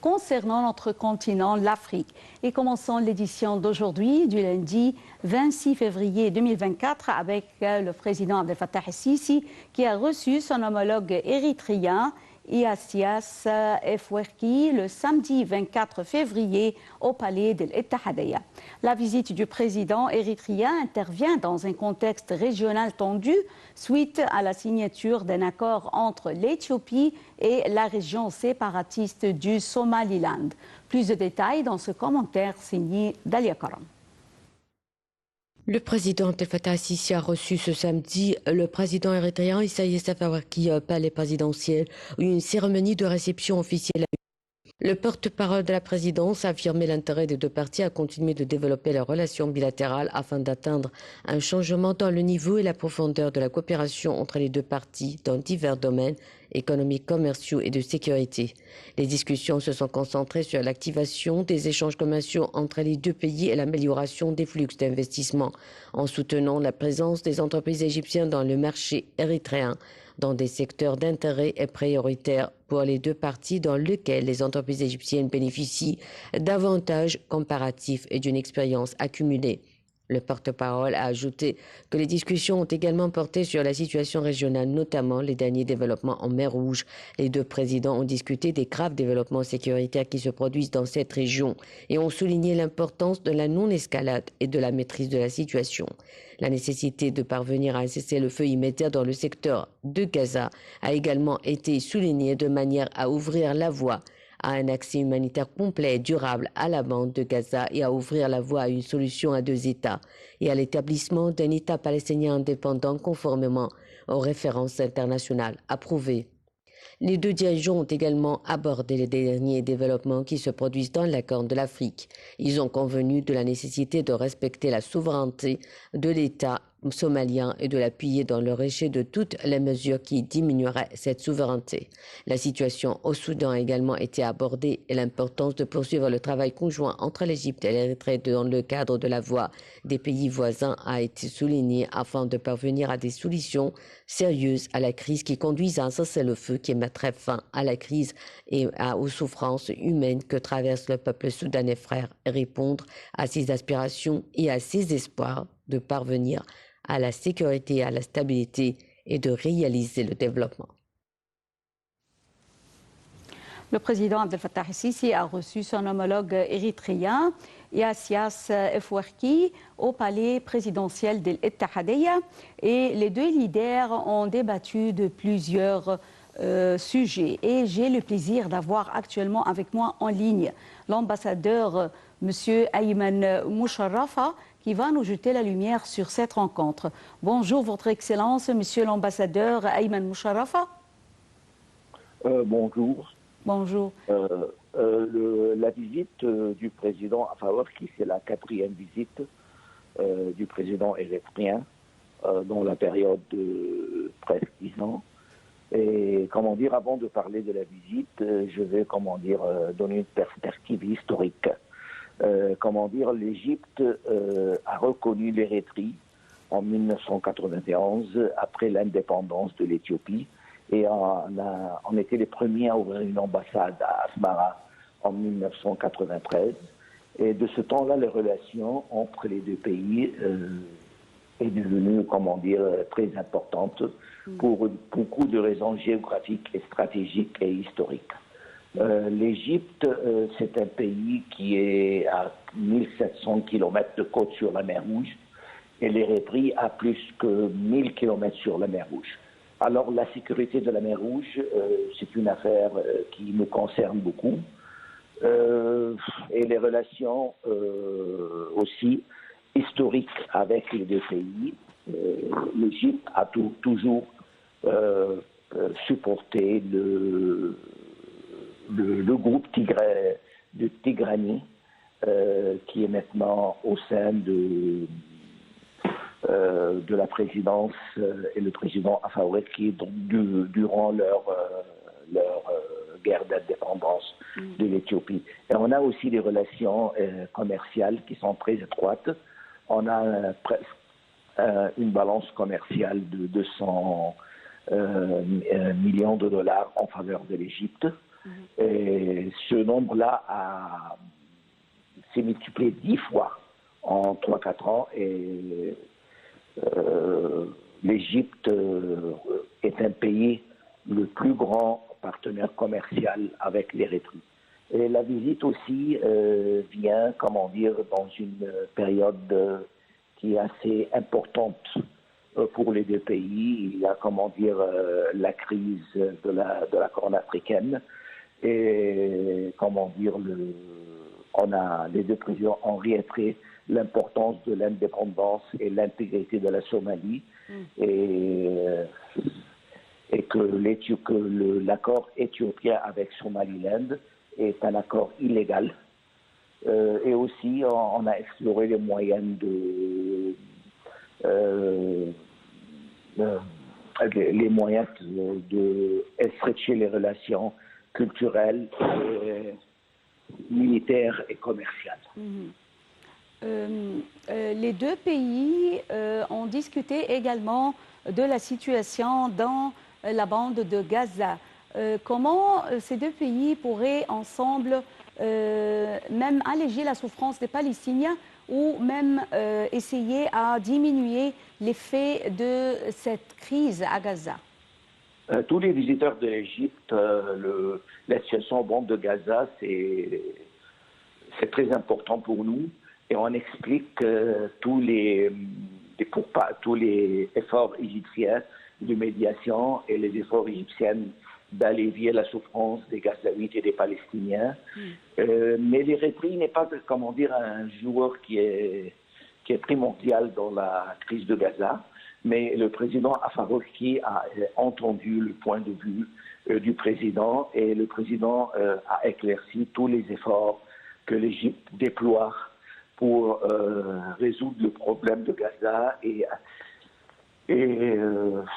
concernant notre continent, l'Afrique. Et commençons l'édition d'aujourd'hui, du lundi 26 février 2024, avec le président Abdel Fattah el-Sisi, qui a reçu son homologue érythréen, Iasias Afwerki, le samedi 24 février au palais de l'Ittihadiyya. La visite du président érythréen intervient dans un contexte régional tendu suite à la signature d'un accord entre l'Éthiopie et la région séparatiste du Somaliland. Plus de détails dans ce commentaire signé Dalia Karam. Le président Abdel Fattah el-Sisi a reçu ce samedi le président érythréen Iasias Afwerki au palais présidentiel où une cérémonie de réception officielle a eu. Le porte-parole de la présidence a affirmé l'intérêt des deux parties à continuer de développer leurs relations bilatérales afin d'atteindre un changement dans le niveau et la profondeur de la coopération entre les deux parties dans divers domaines économiques, commerciaux et de sécurité. Les discussions se sont concentrées sur l'activation des échanges commerciaux entre les deux pays et l'amélioration des flux d'investissement, en soutenant la présence des entreprises égyptiennes dans le marché érythréen, dans des secteurs d'intérêt et prioritaires pour les deux parties dans lesquels les entreprises égyptiennes bénéficient d'avantages comparatifs et d'une expérience accumulée. Le porte-parole a ajouté que les discussions ont également porté sur la situation régionale, notamment les derniers développements en mer Rouge. Les deux présidents ont discuté des graves développements sécuritaires qui se produisent dans cette région et ont souligné l'importance de la non-escalade et de la maîtrise de la situation. La nécessité de parvenir à un cessez-le-feu immédiat dans le secteur de Gaza a également été soulignée de manière à ouvrir la voie à un accès humanitaire complet et durable à la bande de Gaza et à ouvrir la voie à une solution à deux États et à l'établissement d'un État palestinien indépendant conformément aux références internationales approuvées. Les deux dirigeants ont également abordé les derniers développements qui se produisent dans la Corne de l'Afrique. Ils ont convenu de la nécessité de respecter la souveraineté de l'État somalien et de l'appuyer dans le rejet de toutes les mesures qui diminueraient cette souveraineté. La situation au Soudan a également été abordée et l'importance de poursuivre le travail conjoint entre l'Égypte et l'Érythrée dans le cadre de la voie des pays voisins a été soulignée afin de parvenir à des solutions sérieuses à la crise qui conduisent à un cessez-le-feu qui mettrait fin à la crise et aux souffrances humaines que traverse le peuple soudanais frère et répondre à ses aspirations et à ses espoirs de parvenir à la sécurité, à la stabilité et de réaliser le développement. Le président Abdel Fattah el-Sisi a reçu son homologue érythréen, Iasias Afwerki, au palais présidentiel de l'Ittihadiyya et les deux leaders ont débattu de plusieurs sujets. Et j'ai le plaisir d'avoir actuellement avec moi en ligne l'ambassadeur M. Ayman Moucharafa, qui va nous jeter la lumière sur cette rencontre. Bonjour, Votre Excellence, Monsieur l'ambassadeur Ayman Moucharafa. Bonjour. Bonjour. La visite du président Afwerki, c'est la 4e visite du président érythréen dans la période de presque 10 ans. Et comment dire, avant de parler de la visite, je vais donner une perspective historique. L'Égypte a reconnu l'Érythrée en 1991 après l'indépendance de l'Éthiopie et on était les premiers à ouvrir une ambassade à Asmara en 1993. Et de ce temps-là, les relations entre les deux pays est devenue, très importante pour beaucoup de raisons géographiques et stratégiques et historiques. L'Égypte, c'est un pays qui est à 1700 km de côte sur la mer Rouge et l'Érythrée a plus que 1000 km sur la mer Rouge. Alors la sécurité de la mer Rouge, c'est une affaire qui nous concerne beaucoup et les relations aussi historiques avec les deux pays. L'Égypte a toujours supporté le groupe de Tigrani, qui est maintenant au sein de la présidence et le président Afwerki durant leur guerre d'indépendance de l'Éthiopie. Et on a aussi des relations commerciales qui sont très étroites. On a presque une balance commerciale de 200 millions de dollars en faveur de l'Égypte. Et ce nombre-là s'est multiplié 10 fois en 3-4 ans et l'Égypte est un pays le plus grand partenaire commercial avec l'Érythrée. Et la visite aussi vient, comment dire, dans une période qui est assez importante pour les deux pays. Il y a, comment dire, la crise de la Corne africaine et, comment dire, les deux présidents ont réitéré l'importance de l'indépendance et l'intégrité de la Somalie et que l'accord éthiopien avec Somaliland est un accord illégal. Et aussi, on a exploré les moyens de stretcher les relations culturelles, militaires et commerciales. Les deux pays ont discuté également de la situation dans la bande de Gaza. Comment ces deux pays pourraient ensemble même alléger la souffrance des Palestiniens ou même essayer à diminuer l'effet de cette crise à Gaza? Tous les visiteurs de l'Égypte, la situation en bande de Gaza, c'est très important pour nous. Et on explique tous les efforts égyptiens de médiation et les efforts égyptiens d'allévier la souffrance des Gazaouites et des Palestiniens. Mais l'Érythrée n'est pas, comment dire, un joueur qui est primordial dans la crise de Gaza. Mais le président Afwerki a entendu le point de vue du président et le président a éclairci tous les efforts que l'Égypte déploie pour résoudre le problème de Gaza et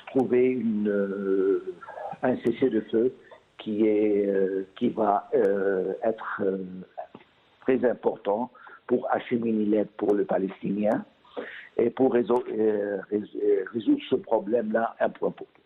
trouver un cessez-le-feu qui va être très important pour acheminer l'aide pour le Palestinien et pour résoudre ce problème-là un point pour tout.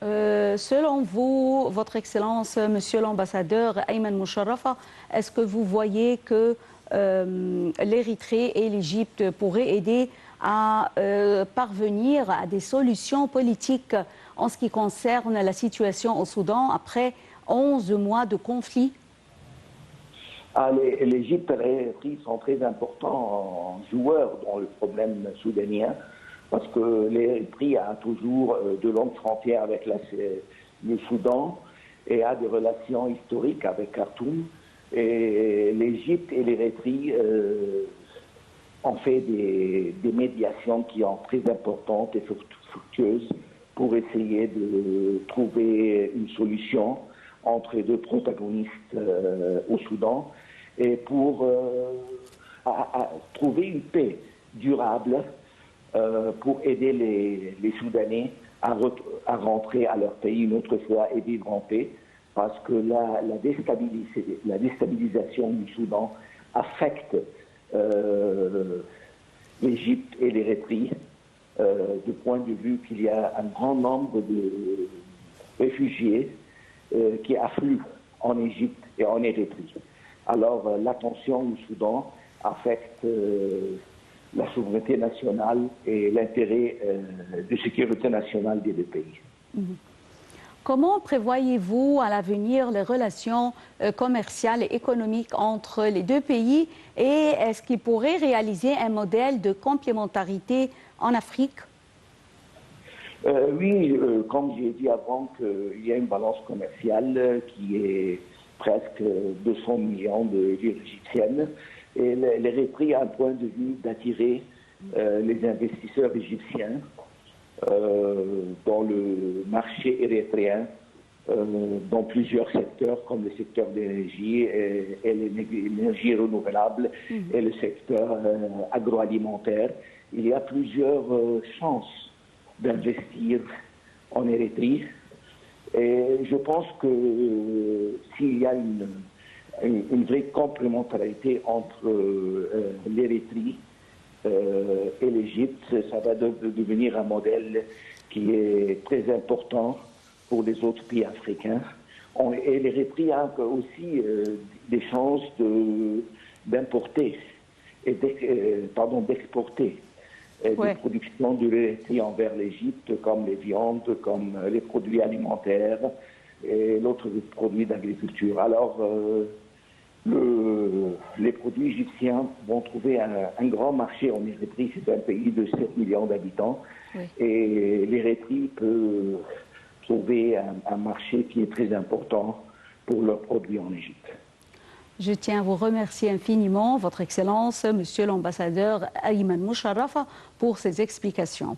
Selon vous, Votre Excellence, Monsieur l'ambassadeur Ayman Moucharafa, est-ce que vous voyez que l'Érythrée et l'Égypte pourraient aider à parvenir à des solutions politiques en ce qui concerne la situation au Soudan après 11 mois de conflit? L'Égypte et l'Érythrée sont très importants joueurs dans le problème soudanien parce que l'Érythrée a toujours de longues frontières avec le Soudan et a des relations historiques avec Khartoum. Et l'Égypte et l'Érythrée ont fait des médiations qui sont très importantes et fructueuses pour essayer de trouver une solution entre les deux protagonistes au Soudan et pour trouver une paix durable pour aider les Soudanais à rentrer à leur pays une autre fois et vivre en paix. Parce que la déstabilisation du Soudan affecte l'Égypte et l'Érythrée du point de vue qu'il y a un grand nombre de réfugiés qui affluent en Égypte et en Érythrée. Alors la tension au Soudan affecte la souveraineté nationale et l'intérêt de sécurité nationale des deux pays. Comment prévoyez-vous à l'avenir les relations commerciales et économiques entre les deux pays et est-ce qu'ils pourraient réaliser un modèle de complémentarité en Afrique? Oui, comme j'ai dit avant, il y a une balance commerciale qui est presque 200 millions de livres égyptiennes et l'Érythrée a un point de vue d'attirer les investisseurs égyptiens dans le marché érythréen, dans plusieurs secteurs, comme le secteur de l'énergie et l'énergie renouvelable et le secteur agroalimentaire. Il y a plusieurs chances d'investir en Érythrée. Et je pense que s'il y a une vraie complémentarité entre l'Érythrée et l'Égypte, ça va devenir un modèle qui est très important pour les autres pays africains Et l'Érythrée a aussi des chances d'importer et d'exporter des productions de l'Érythrée envers l'Égypte, comme les viandes, comme les produits alimentaires et d'autres produits d'agriculture. Alors, les produits égyptiens vont trouver un grand marché en Érythrée. C'est un pays de 7 millions d'habitants. Oui. Et l'Érythrée peut trouver un marché qui est très important pour leurs produits en Égypte. Je tiens à vous remercier infiniment, Votre Excellence, Monsieur l'ambassadeur Ayman Moucharraf, pour ces explications.